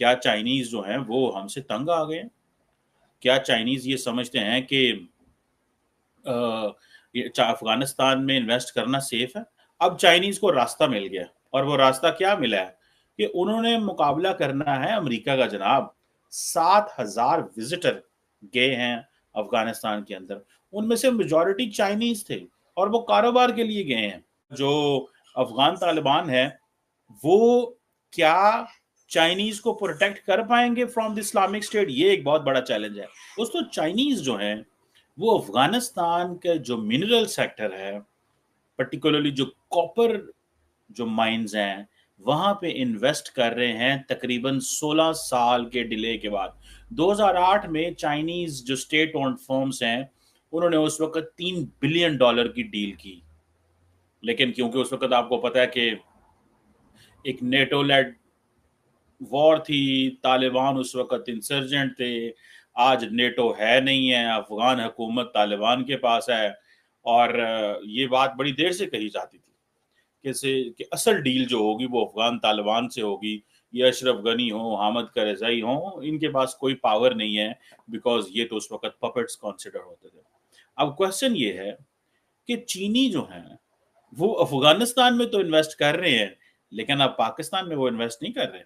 क्या चाइनीज जो हैं वो हमसे तंग आ गए हैं? क्या चाइनीज ये समझते हैं कि अफगानिस्तान में इन्वेस्ट करना सेफ है? अब चाइनीज को रास्ता मिल गया, और वो रास्ता क्या मिला है कि उन्होंने मुकाबला करना है अमेरिका का। जनाब, 7,000 विजिटर गए हैं अफगानिस्तान के अंदर, उनमें से मेजॉरिटी चाइनीज थे, और वो कारोबार के लिए गए हैं। जो अफगान तालिबान है, वो क्या चाइनीज को प्रोटेक्ट कर पाएंगे फ्रॉम द इस्लामिक स्टेट? ये एक बहुत बड़ा चैलेंज है दोस्तों। चाइनीज जो हैं वो अफगानिस्तान के जो मिनरल सेक्टर है, पर्टिकुलरली जो कॉपर जो माइंस हैं, वहां पे इन्वेस्ट कर रहे हैं तकरीबन 16 साल के डिले के बाद। 2008 में चाइनीज जो स्टेट ओन्ड फर्म्स हैं, उन्होंने उस वक्त $3 बिलियन की डील की। लेकिन क्योंकि उस वक्त आपको पता है कि एक नेटो लेड वॉर थी, तालिबान उस वक्त इंसर्जेंट थे, आज नेटो है नहीं है, अफगान हुकूमत तालिबान के पास है। और ये बात बड़ी देर से कही जाती थी कि असल डील जो होगी वो अफगान तालिबान से होगी। ये अशरफ गनी हो, हामिद करज़ई हो, इनके पास कोई पावर नहीं है, बिकॉज ये तो उस वक्त पपेट्स कंसिडर होते थे। अब क्वेश्चन ये है कि चीनी जो हैं वो अफगानिस्तान में तो इन्वेस्ट कर रहे हैं, लेकिन अब पाकिस्तान में वो इन्वेस्ट नहीं कर रहे।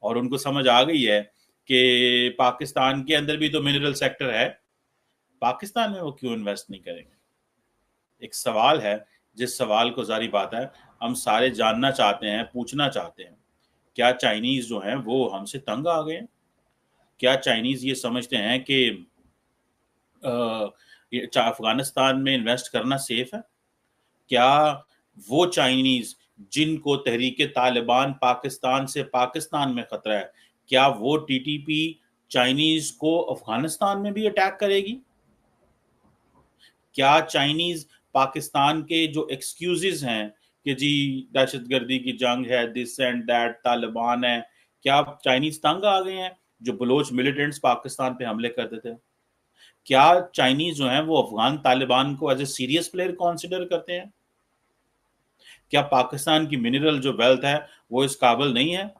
और उनको समझ आ गई है कि पाकिस्तान के अंदर भी तो मिनरल सेक्टर है, पाकिस्तान में वो क्यों इन्वेस्ट नहीं करेंगे? एक सवाल है, जिस सवाल को जारी बात है हम सारे जानना चाहते हैं, पूछना चाहते हैं। क्या चाइनीज जो हैं वो हमसे तंग आ गए हैं? क्या चाइनीज ये समझते हैं कि अफगानिस्तान में इन्वेस्ट करना सेफ है? क्या वो चाइनीज जिनको तहरीक तालिबान पाकिस्तान से पाकिस्तान में खतरा है, क्या वो टीटीपी चाइनीज को अफगानिस्तान में भी अटैक करेगी? क्या चाइनीज पाकिस्तान के जो एक्सक्यूजेस हैं कि जी दहशतगर्दी की जंग है, दिस एंड दैट, तालिबान है, क्या चाइनीज तंग आ गए हैं जो बलोच मिलिटेंट्स पाकिस्तान पे हमले करते थे? क्या चाइनीज जो हैं वो अफगान तालिबान को as a serious player consider करते हैं? क्या पाकिस्तान की मिनरल जो वेल्थ है वो इस काबिल नहीं है?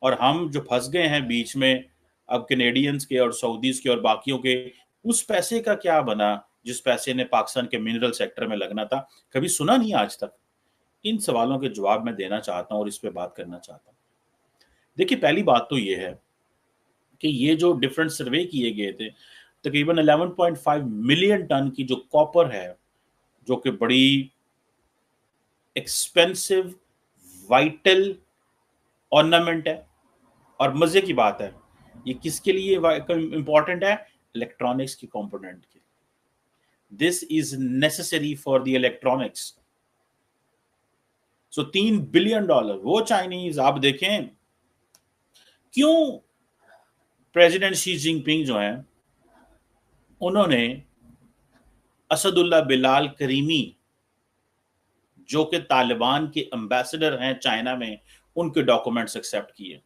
और हम जो फंस गए हैं बीच में, अब कैनेडियंस के और सऊदीज के और बाकियों के, उस पैसे का क्या बना जिस पैसे ने पाकिस्तान के मिनरल सेक्टर में लगना था? कभी सुना नहीं आज तक। इन सवालों के जवाब मैं देना चाहता हूं और इस पे बात करना चाहता हूं। देखिए, पहली बात तो ये है कि ये जो डिफरेंट सर्वे किए गए थे, तकरीबन 11.5 मिलियन टन की जो कॉपर है, जो कि बड़ी एक्सपेंसिव वाइटल ऑर्नामेंट है। और मजे की बात है, ये किसके लिए इंपॉर्टेंट है? इलेक्ट्रॉनिक्स की कंपोनेंट के। This is necessary for the electronics. So $3 billion वो चाइनीज, आप देखें क्यों प्रेसिडेंट शी जिनपिंग जो है, उन्होंने असदुल्ला बिलाल करीमी, जो कि तालिबान के एम्बेसडर हैं चाइना में, उनके डॉक्यूमेंट्स एक्सेप्ट किए।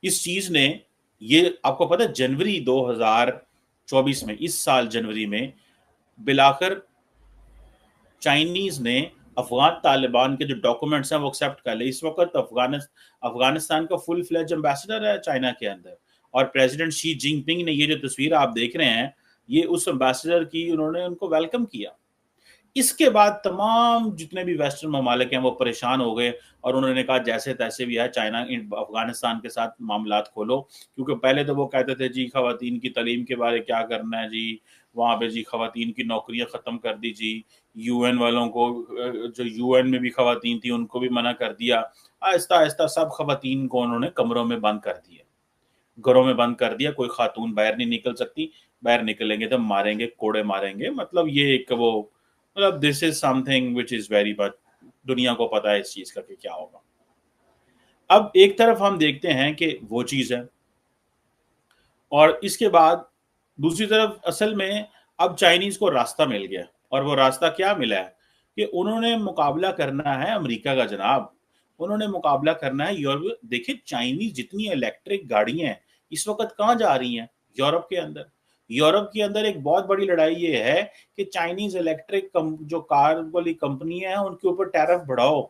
इस चीज ने, ये आपको पता है, जनवरी 2024 में, इस साल जनवरी में बिलाकर चाइनीज ने अफगान तालिबान के जो डॉक्यूमेंट्स हैं वो एक्सेप्ट कर ले। इस वक्त अफगानिस्तान का फुल फ्लेज एम्बेसडर है चाइना के अंदर। और प्रेसिडेंट शी जिनपिंग ने, ये जो तस्वीर आप देख रहे हैं, ये उस एम्बेसडर की, उन्होंने उनको वेलकम किया। इसके बाद तमाम जितने भी वेस्टर्न ममालिक हैं वो परेशान हो गए, और उन्होंने कहा जैसे तैसे भी है चाइना अफगानिस्तान के साथ मामलात खोलो। क्योंकि पहले तो वो कहते थे जी खवातीन की तालीम के बारे क्या करना है जी, वहाँ पे जी खवातीन की नौकरियां ख़त्म कर दी जी, यूएन वालों को, जो यूएन में भी खवातीन थी उनको भी मना कर दिया। आहिस्ता आहिस्ता सब खवातीन को उन्होंने कमरों में बंद कर दिया, घरों में बंद कर दिया। कोई खातून बाहर नहीं निकल सकती, बाहर निकलेंगे तो मारेंगे, कोड़े मारेंगे। मतलब ये एक वो, मतलब this is something which is very but, दुनिया को पता है इस चीज का कि क्या होगा। अब एक तरफ हम देखते हैं कि वो चीज है, और इसके बाद दूसरी तरफ असल में अब चाइनीज को रास्ता मिल गया। और वो रास्ता क्या मिला है कि उन्होंने मुकाबला करना है अमेरिका का। जनाब, उन्होंने मुकाबला करना है यूरोप। देखिए, चाइनीज जितनी इलेक्ट्रिक गाड़ियां हैं इस वक्त कहाँ जा रही हैं? यूरोप के अंदर। यूरोप के अंदर एक बहुत बड़ी लड़ाई ये है कि चाइनीज इलेक्ट्रिक जो कार वाली कंपनी है उनके ऊपर टैरिफ बढ़ाओ।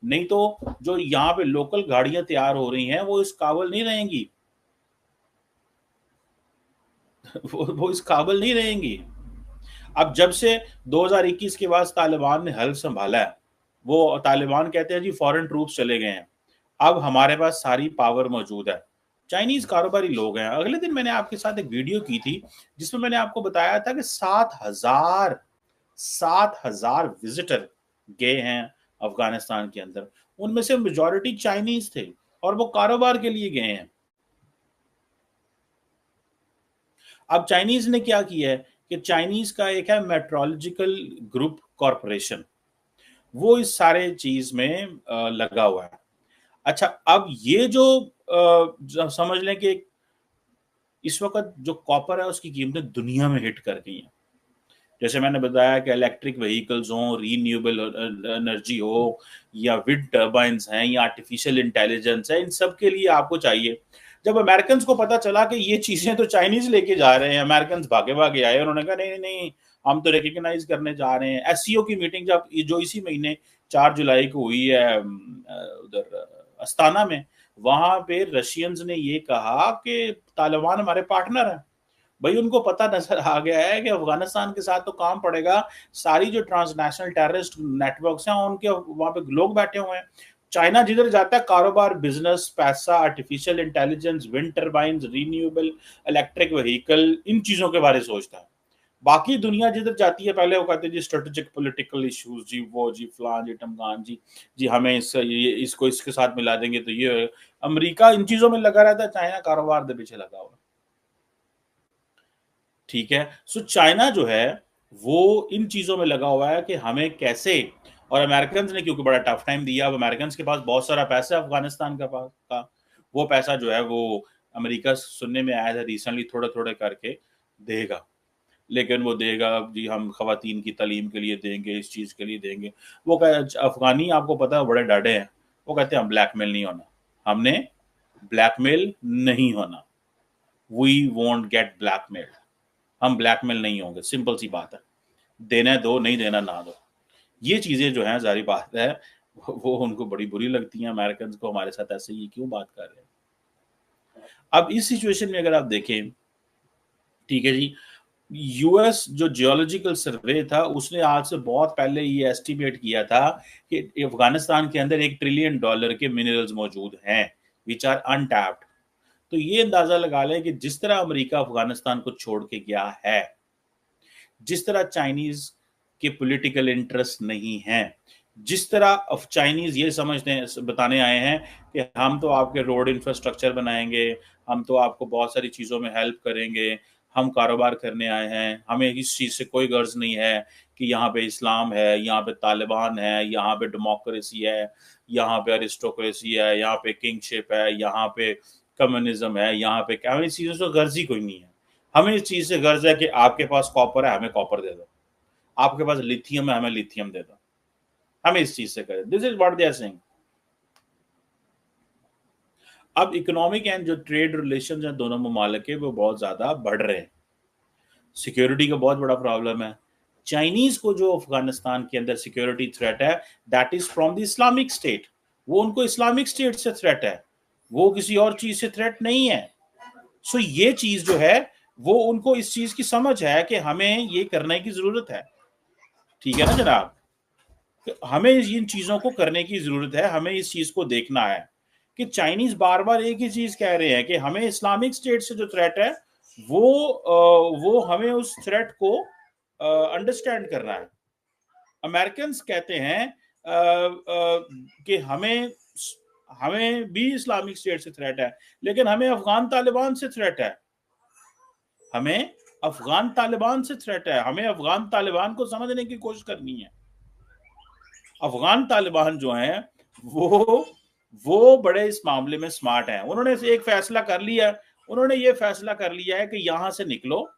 नहीं तो जो यहाँ पे लोकल गाड़ियां तैयार हो रही हैं वो इस काबिल नहीं रहेंगी। वो इस काबिल नहीं रहेंगी। अब जब से 2021 के बाद तालिबान ने हल संभाला है, वो तालिबान कहते हैं जी फॉरेन ट्रूप्स चले गए हैं, अब हमारे पास सारी पावर मौजूद है। चाइनीज कारोबारी लोग हैं। अगले दिन मैंने आपके साथ एक वीडियो की थी जिसमें मैंने आपको बताया था कि 7,000 विजिटर गए हैं अफगानिस्तान के अंदर, उनमें से मेजॉरिटी चाइनीज थे और वो कारोबार के लिए गए हैं। अब चाइनीज ने क्या किया है कि चाइनीज का एक है मेट्रोलॉजिकल ग्रुप कॉरपोरेशन, वो इस सारे चीज में लगा हुआ है। अच्छा, अब ये जो समझ लें कि इस वक्त जो कॉपर है उसकी कीमतें दुनिया में हिट कर गई हैं। जैसे मैंने बताया कि इलेक्ट्रिक व्हीकल्स हो, रीन्यूएबल एनर्जी हो, या विंड टर्बाइंस हैं, या आर्टिफिशियल इंटेलिजेंस है, इन सब के लिए आपको चाहिए। जब अमेरिकन को पता चला कि ये चीजें तो चाइनीज लेके जा रहे हैं, अमेरिकन भागे भागे आए, उन्होंने कहा नहीं नहीं, हम तो रिकग्नाइज करने जा रहे हैं। एससीओ की मीटिंग जब जो इसी महीने 4 जुलाई को हुई है उधर अस्ताना में, वहां पे रशियंस ने ये कहा कि तालिबान हमारे पार्टनर है। भाई उनको पता नजर आ गया है कि अफगानिस्तान के साथ तो काम पड़ेगा, सारी जो ट्रांसनेशनल टेररिस्ट नेटवर्क्स हैं उनके वहां पे लोग बैठे हुए हैं। चाइना जिधर जाता है कारोबार, बिजनेस, पैसा, artificial intelligence, wind turbines, renewable electric vehicle, इन चीजों के बारे में सोचता है। बाकी दुनिया जिधर जाती है पहले वो कहते हैं जी स्ट्रेटेजिक पॉलिटिकल इश्यूज, जी वो जी फलान जी टमकान जी, जी हमें इसको इसके साथ मिला देंगे तो ये। अमेरिका इन चीजों में लगा रहता है, चाइना कारोबार के पीछे लगा हुआ। ठीक है, सो चाइना जो है वो इन चीजों में लगा हुआ है कि हमें कैसे, और अमेरिकन ने क्योंकि बड़ा टफ टाइम दिया, अब अमेरिकन के पास बहुत सारा पैसा है अफगानिस्तान का पास का, वो पैसा जो है वो अमेरिका सुनने में आया था रिसेंटली थोड़े थोड़े करके देगा। लेकिन वो देगा जी हम खवातीन की तालीम के लिए देंगे, इस चीज के लिए देंगे। वो अफगानी आपको पता है बड़े डाढ़े हैं, वो कहते हैं हम ब्लैकमेल नहीं होना, हमने ब्लैकमेल नहीं होना, वी वोंट गेट ब्लैकमेल, हम ब्लैकमेल नहीं होंगे, सिंपल सी बात है। देना दो, नहीं देना ना दो। ये चीजें जो हैं जारी बात है वो उनको बड़ी बुरी लगती हैं अमेरिकन को, हमारे साथ ऐसे ही क्यों बात कर रहे हैं। अब इस सिचुएशन में अगर आप देखें, ठीक है जी, यूएस जो जियोलॉजिकल सर्वे था उसने आज से बहुत पहले ये एस्टिमेट किया था कि अफगानिस्तान के अंदर $1 ट्रिलियन के मिनरल्स मौजूद हैं विच आर अनटैप्ड। तो ये अंदाजा लगा लें कि जिस तरह अमेरिका अफगानिस्तान को छोड़ के गया है, जिस तरह चाइनीज के पॉलिटिकल इंटरेस्ट नहीं है, जिस तरह चाइनीज ये समझते हैं, बताने आए हैं कि हम तो आपके रोड इंफ्रास्ट्रक्चर बनाएंगे, हम तो आपको बहुत सारी चीज़ों में हेल्प करेंगे, हम कारोबार करने आए हैं, हमें इस चीज़ से कोई गर्ज नहीं है कि यहाँ पे इस्लाम है, यहाँ पे तालिबान है, यहाँ पे डेमोक्रेसी है, यहाँ पे अरिस्टोक्रेसी है, यहाँ पे किंगशिप है, यहाँ पे कम्युनिज्म है, यहाँ पे क्या, हमें इस चीज़ों से गर्ज ही कोई नहीं है। हमें इस चीज़ से गर्ज है कि आपके पास कॉपर है, हमें कॉपर दे दो, आपके पास लिथियम है, हमें लिथियम दे दो, हमें इस चीज से करें। This is what they are saying. अब इकोनॉमिक एंड जो ट्रेड रिलेशन है दोनों ममालिक के वो बहुत ज्यादा बढ़ रहे हैं, सिक्योरिटी का बहुत बड़ा प्रॉब्लम है। चाइनीज को जो अफगानिस्तान के अंदर सिक्योरिटी थ्रेट है, that is from the Islamic state. वो उनको इस्लामिक स्टेट से थ्रेट है, वो किसी और चीज से थ्रेट नहीं है। सो ये चीज जो है वो उनको इस चीज की समझ है कि हमें ये करने की जरूरत है। ठीक है ना जनाब, हमें इन चीजों को करने की जरूरत है, हमें इस चीज को देखना है कि चाइनीज बार बार एक ही चीज कह रहे हैं कि हमें इस्लामिक स्टेट से जो थ्रेट है वो हमें उस थ्रेट को अंडरस्टैंड करना है। अमेरिकन कहते हैं कि हमें हमें भी इस्लामिक स्टेट से थ्रेट है, लेकिन हमें अफगान तालिबान से थ्रेट है, हमें अफगान तालिबान से थ्रेट है, हमें अफगान तालिबान को समझने की कोशिश करनी है। अफगान तालिबान जो हैं वो बड़े इस मामले में स्मार्ट हैं। उन्होंने एक फैसला कर लिया, उन्होंने ये फैसला कर लिया है कि यहां से निकलो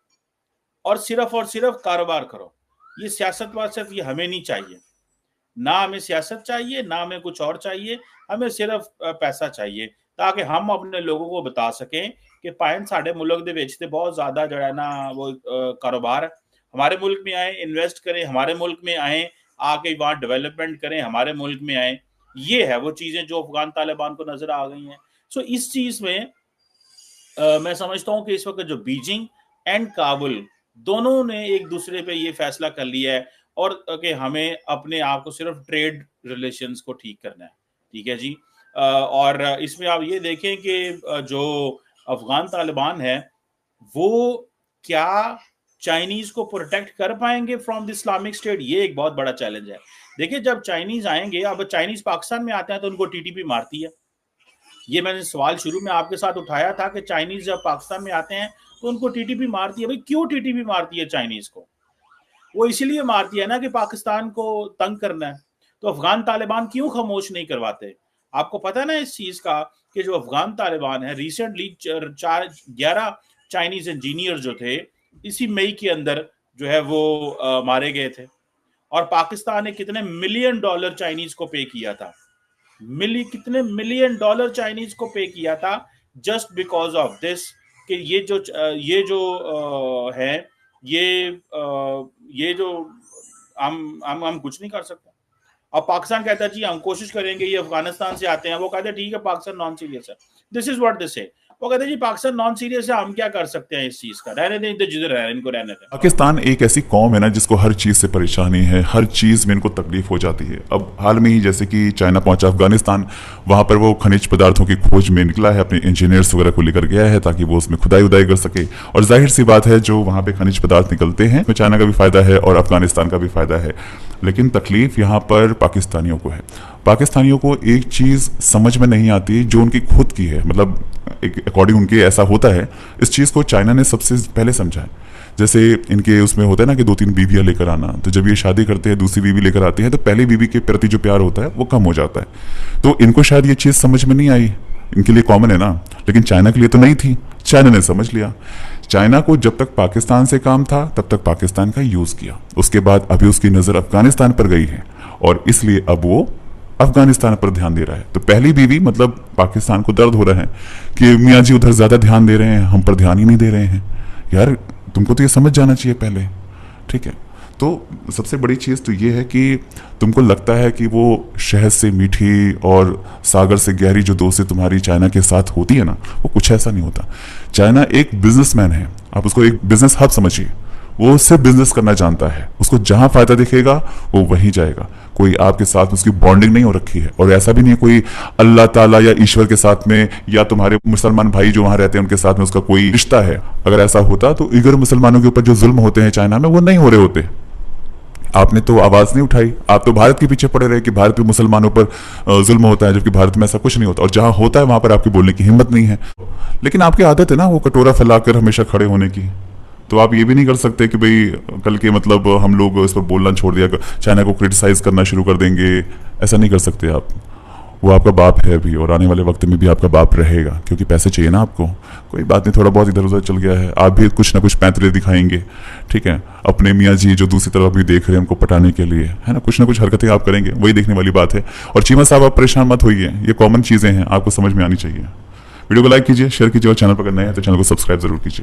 और सिर्फ कारोबार करो। ये सियासतवाद सिर्फ ये हमें नहीं चाहिए, ना हमें सियासत चाहिए, ना हमें कुछ और चाहिए, हमें सिर्फ पैसा चाहिए, ताकि हम अपने लोगों को बता सकें कि पाइन साढ़े मुल्क दे विच ते बहुत ज्यादा जो है ना वो कारोबार हमारे मुल्क में आए, इन्वेस्ट करें, हमारे मुल्क में आए, आके वहां डेवलपमेंट करें, हमारे मुल्क में आए। ये है वो चीजें जो अफगान तालिबान को नजर आ गई हैं। सो इस चीज में मैं समझता हूं कि इस वक्त जो बीजिंग एंड काबुल दोनों ने एक दूसरे पे ये फैसला कर लिया है और कि हमें अपने आप को सिर्फ ट्रेड रिलेशंस को ठीक करना है। ठीक है जी। और इसमें आप ये देखें कि जो अफगान तालिबान है वो क्या चाइनीज को प्रोटेक्ट कर पाएंगे फ्रॉम द इस्लामिक स्टेट, ये एक बहुत बड़ा चैलेंज है। देखिए जब चाइनीज आएंगे, अब चाइनीज पाकिस्तान में आते हैं तो उनको टीटीपी मारती है। ये मैंने सवाल शुरू में आपके साथ उठाया था कि चाइनीज जब पाकिस्तान में आते हैं तो उनको टीटीपी मारती है। भाई क्यों टीटीपी मारती है चाइनीज को? वो इसीलिए मारती है ना कि पाकिस्तान को तंग करना है। तो अफगान तालिबान क्यों खामोश नहीं करवाते? आपको पता है ना इस चीज का कि जो अफगान तालिबान है, रिसेंटली 11 चाइनीज इंजीनियर जो थे इसी मई के अंदर जो है वो मारे गए थे। और पाकिस्तान ने कितने मिलियन डॉलर चाइनीज को पे किया था, कितने मिलियन डॉलर चाइनीज को पे किया था जस्ट बिकॉज ऑफ दिस कि ये जो है ये जो हम कुछ नहीं कर सकते। अब पाकिस्तान कहता है जी हम कोशिश करेंगे, ये अफगानिस्तान से आते हैं, वो कहते हैं ठीक है पाकिस्तान नॉन सीरियस है, दिस इज व्हाट दिस है। वो कहते हैं जी पाकिस्तान नॉन सीरियस है, हम क्या कर सकते हैं इस चीज का, रहने दें जिधर है इनको रहने दें। पाकिस्तान एक ऐसी कौम है ना जिसको हर चीज़ से परेशानी है, हर चीज़ में इनको तकलीफ हो जाती है। अब हाल में ही जैसे कि चाइना पहुंचा अफगानिस्तान, वहां पर वो खनिज पदार्थों की खोज में निकला है, अपने इंजीनियर्स वगैरह को लेकर गया है ताकि वो उसमें खुदाई उदाई कर सके। और जाहिर सी बात है जो वहां पे खनिज पदार्थ निकलते हैं उसमें चाइना का भी फायदा है और अफगानिस्तान का भी फायदा है। लेकिन तकलीफ यहाँ पर पाकिस्तानियों को है। पाकिस्तानियों को एक चीज़ समझ में नहीं आती जो उनकी खुद की है, मतलब अकॉर्डिंग उनके ऐसा होता है। इस चीज़ को चाइना ने सबसे पहले समझा है। जैसे इनके उसमें होता है ना कि 2-3 बीवियाँ लेकर आना, तो जब ये शादी करते हैं दूसरी बीवी लेकर आते हैं तो पहली बीवी के प्रति जो प्यार होता है वो कम हो जाता है। तो इनको शायद ये चीज़ समझ में नहीं आई, इनके लिए कॉमन है ना, लेकिन चाइना के लिए तो नहीं थी। चाइना ने समझ लिया। चाइना को जब तक पाकिस्तान से काम था तब तक पाकिस्तान का यूज़ किया, उसके बाद अभी उसकी नज़र अफगानिस्तान पर गई है और इसलिए अब वो अफगानिस्तान पर ध्यान दे रहा है। तो पहली बीवी मतलब पाकिस्तान को दर्द हो रहा है कि मियाँ जी उधर ज़्यादा ध्यान दे रहे हैं, हम पर ध्यान ही नहीं दे रहे हैं। यार तुमको तो ये समझ जाना चाहिए पहले, ठीक है। तो सबसे बड़ी चीज़ तो ये है कि तुमको लगता है कि वो शहद से मीठी और सागर से गहरी जो दोस्ती तुम्हारी चाइना के साथ होती है ना, वो कुछ ऐसा नहीं होता। चाइना एक बिजनेसमैन है, आप उसको एक बिजनेस हब समझिए। वो सिर्फ बिजनेस करना जानता है, उसको जहां फायदा दिखेगा वो वहीं जाएगा। कोई आपके साथ उसकी बॉन्डिंग नहीं हो रखी है, और ऐसा भी नहीं है कोई अल्लाह ताला या ईश्वर के साथ में या तुम्हारे मुसलमान भाई जो वहां रहते हैं उनके साथ में उसका कोई रिश्ता है। अगर ऐसा होता तो इगर मुसलमानों के ऊपर जो जुल्म होते हैं चाइना में वो नहीं हो रहे होते। आपने तो आवाज नहीं उठाई, आप तो भारत के पीछे पड़े रहे कि भारत में मुसलमानों पर जुल्म होता है, जबकि भारत में ऐसा कुछ नहीं होता, और जहां होता है वहां पर आपकी बोलने की हिम्मत नहीं है। लेकिन आपकी आदत है ना वो कटोरा फैलाकर हमेशा खड़े होने की, तो आप ये भी नहीं कर सकते कि भाई कल के मतलब हम लोग इस पर बोलना छोड़ दिया, चाइना को क्रिटिसाइज करना शुरू कर देंगे। ऐसा नहीं कर सकते आप। वो आपका बाप है अभी और आने वाले वक्त में भी आपका बाप रहेगा, क्योंकि पैसे चाहिए ना आपको। कोई बात नहीं, थोड़ा बहुत इधर उधर चल गया है, आप भी कुछ ना कुछ पैंतरे दिखाएंगे, ठीक है। अपने मियाँ जी जो दूसरी तरफ भी देख रहे हैं उनको पटाने के लिए, है ना, कुछ ना कुछ हरकतें आप करेंगे, वही देखने वाली बात है। और चीमा साहब आप परेशान मत होइए, ये कॉमन चीज़ें हैं, आपको समझ में आनी चाहिए। वीडियो को लाइक कीजिए, शेयर कीजिए और चैनल पर अगर नए हैं तो चैनल को सब्सक्राइब जरूर कीजिए।